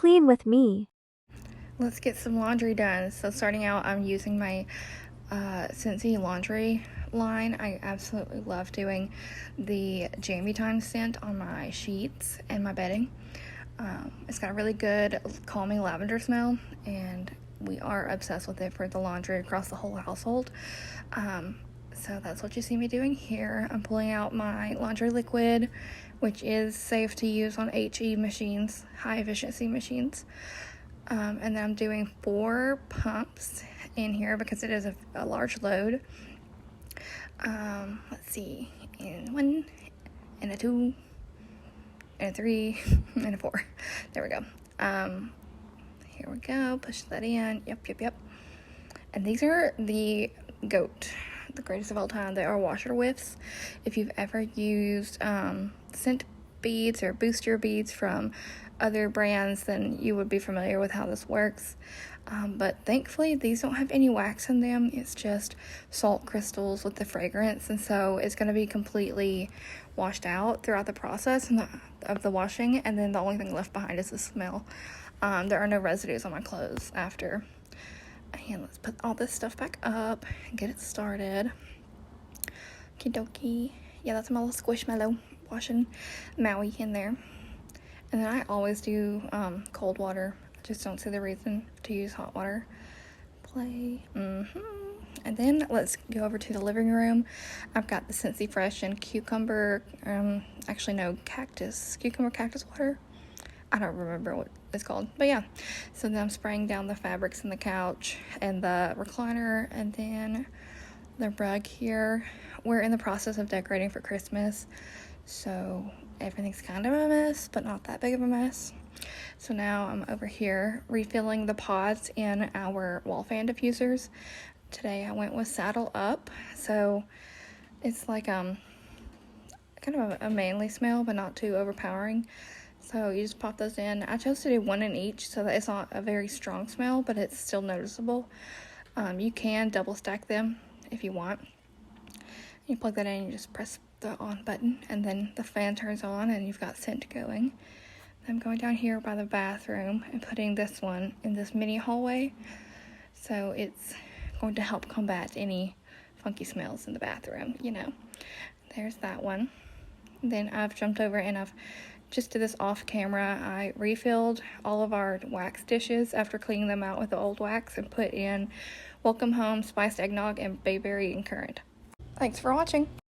clean with me. Let's get some laundry done. So starting out, I'm using my Scentsy laundry line. I absolutely love doing the Jammy Time scent on my sheets and my bedding. It's got a really good calming lavender smell, and we are obsessed with it for the laundry across the whole household. So that's what you see me doing here. I'm pulling out my laundry liquid, which is safe to use on HE machines, high efficiency machines. And then I'm doing 4 pumps in here because it is a large load. Let's see, and 1, and a 2, and a 3, and a 4. There we go. Here we go. Push that in. Yep. And these are the GOAT, the greatest of all time. They are washer whiffs. If you've ever used scent beads or booster beads from other brands, then you would be familiar with how this works. But thankfully, these don't have any wax in them. It's just salt crystals with the fragrance, and so it's going to be completely washed out throughout the process of the washing, and then the only thing left behind is the smell. There are no residues on my clothes after. And let's put all this stuff back up and get it started. Okie dokie. Yeah, that's my little squishmallow washing Maui in there. And then I always do cold water. I just don't see the reason to use hot water. And then let's go over to the living room. I've got the Scentsy Fresh and cucumber, cucumber cactus water. I don't remember what it's called, but yeah. So then I'm spraying down the fabrics in the couch and the recliner, and then the rug here. We're in the process of decorating for Christmas, so everything's kind of a mess, but not that big of a mess. So now I'm over here refilling the pods in our wall fan diffusers. Today I went with Saddle Up, so it's like kind of a manly smell, but not too overpowering. So you just pop those in. I chose to do 1 in each so that it's not a very strong smell, but it's still noticeable. You can double stack them if you want. You plug that in and you just press the on button, and then the fan turns on and you've got scent going. I'm going down here by the bathroom and putting this one in this mini hallway. So it's going to help combat any funky smells in the bathroom, you know. There's that one. Then I've jumped over and I've just did this off camera. I refilled all of our wax dishes after cleaning them out with the old wax and put in Welcome Home, spiced eggnog, and bayberry and currant. Thanks for watching.